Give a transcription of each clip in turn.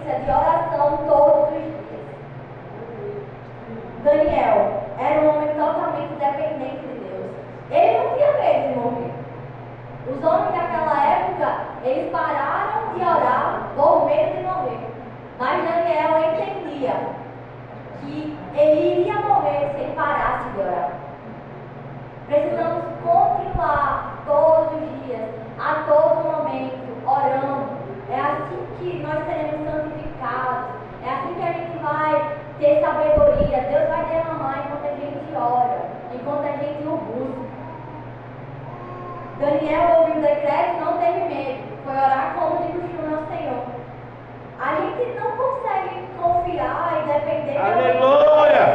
experiência de oração todos os dias. Daniel era um homem totalmente dependente de Deus. Ele não tinha medo de morrer. Os homens daquela época, eles pararam de orar por medo de morrer. Mas Daniel entendia que ele iria morrer se ele parasse de orar. Precisamos continuar todos os dias, a todo momento, orando. É assim que nós seremos santificados. É assim que a gente vai ter sabedoria. Deus vai derramar enquanto a gente ora, enquanto a gente o busca. Daniel ouviu o decreto e não teve medo. Foi orar como de costume ao Senhor. A gente não consegue confiar e depender. Aleluia!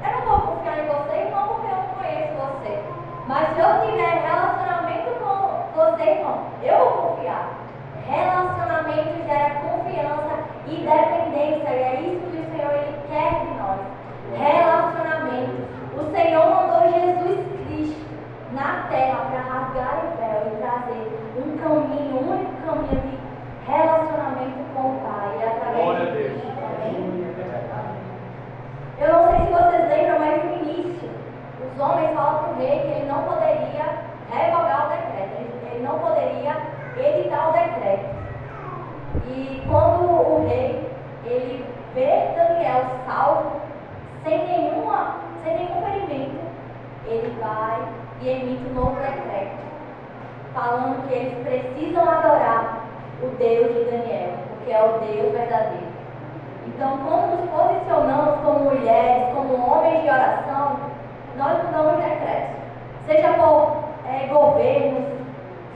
Eu não vou confiar em você, irmão, porque eu não conheço você. Mas se eu tiver relacionamento com você, irmão, eu vou confiar. Relacionamento gera confiança e dependência. E é isso que o Senhor ele quer de nós. Relacionamento. O Senhor mandou Jesus Cristo na terra para rasgar o véu e trazer um caminho, um único caminho de relacionamento com o Pai. E através de Cristo. Eu não sei se vocês lembram, mas no início, os homens falam para o rei que ele não poderia revogar o decreto, ele não poderia editar o decreto. E quando o rei, ele vê Daniel salvo, sem nenhum ferimento, ele vai e emite um novo decreto, falando que eles precisam adorar o Deus de Daniel, porque é o Deus verdadeiro. Então, quando nos posicionamos como mulheres, como homens de oração, nós mudamos decretos. Seja por governos,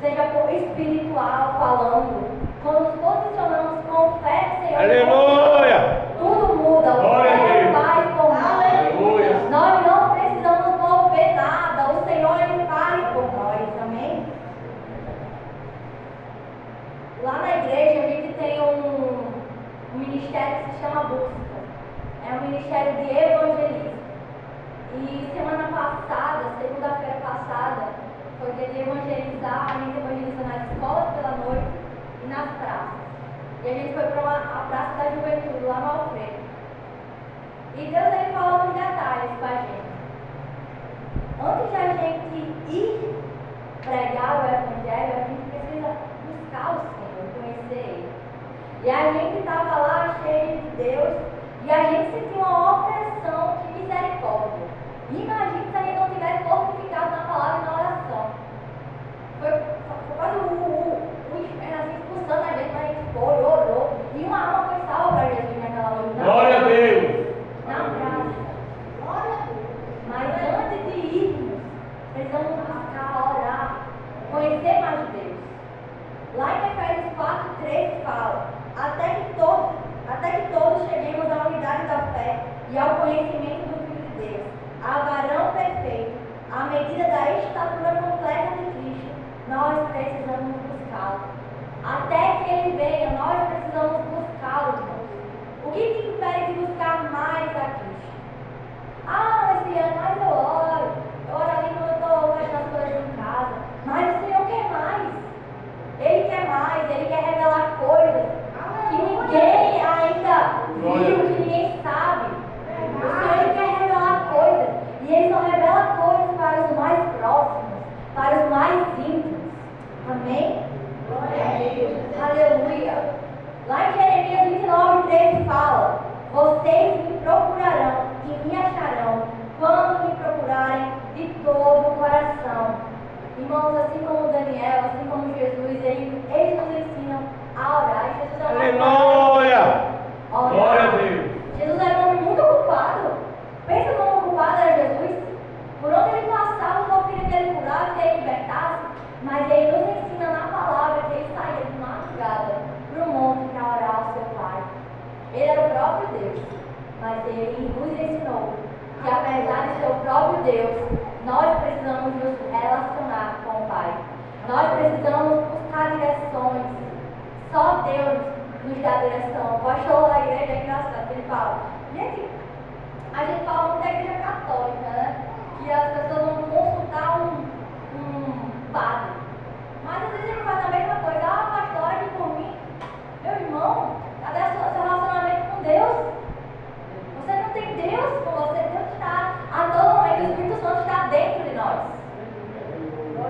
seja por espiritual falando. Quando nos posicionamos com fé no Senhor, Aleluia! tudo muda. O Senhor faz por nós. Aleluia! Nós não precisamos mover nada. O Senhor ele faz por nós. Amém? Lá na igreja a gente tem um ministério que se chama Busca. É um ministério de evangelismo. E semana passada, segunda-feira passada, foi dia de evangelizar. A gente evangeliza nas escolas pela noite e nas praças. E a gente foi para a Praça da Juventude, lá no Alfredo. E Deus ele fala nos detalhes com a gente. Antes de a gente ir pregar o Evangelho, a gente precisa buscar o Senhor, conhecer Ele. E a gente estava lá cheio de Deus e a gente sentiu uma opressão de misericórdia. Imagina se a gente não tivesse fortificado na palavra e na oração. Foi quase o inferno assim, expulsando a gente, mas a gente foi, orou. E uma alma foi salva para Jesus naquela noite. Glória a Deus! Na praça. Glória a Deus. Mas antes de irmos, precisamos buscar, orar, conhecer mais Deus. Lá em Efésios 4:3 fala: até que todos cheguemos à unidade da fé e ao conhecimento do Filho de Deus, a varão perfeito, à medida da estatura completa de Cristo, nós precisamos buscá-lo. Até que ele venha, nós precisamos buscá-lo, irmãos. O que te impede de buscar mais a Cristo? Ah, mas eu oro ali quando eu estou fazendo as coisas em casa. Mas o Senhor quer mais. Ele quer mais, Ele quer revelar coisas que ninguém ainda viu, que ninguém sabe. O Senhor ele quer revelar coisas. E Ele só revela coisas para os mais próximos, para os mais íntimos. Amém? Glória a Deus. Aleluia. Lá em Jeremias 29:13 fala: vocês me procurarão e me acharão quando me procurarem de todo o coração. Irmãos, assim como Daniel, assim como Jesus, eles nos ensinam a orar. Jesus é Aleluia! Glória a Deus! Jesus era um homem muito ocupado. Pensa como ocupado era Jesus. Por onde ele passava, o povo queria que ele curasse, que ele libertasse. Mas ele nos ensina na palavra que ele saía de madrugada para o monte para orar ao seu Pai. Ele era o próprio Deus. Mas ele nos ensinou que apesar de ser o próprio Deus, nós precisamos nos relacionar com o Pai. Nós precisamos buscar direções. Só Deus nos dá direção. O pastor da igreja é engraçado, ele fala: gente, a gente fala muito da igreja católica, né? Que as pessoas vão consultar um padre. Mas às vezes ele faz a mesma coisa. Ah, pastor, ore por mim. Meu irmão, cadê seu relacionamento com você. Deus está a todo momento. O Espírito Santo está dentro de nós.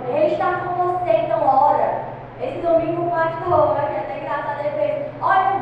Ele está com você, então ora. Esse domingo o pastor, que é até engraçado, ele fez: olha,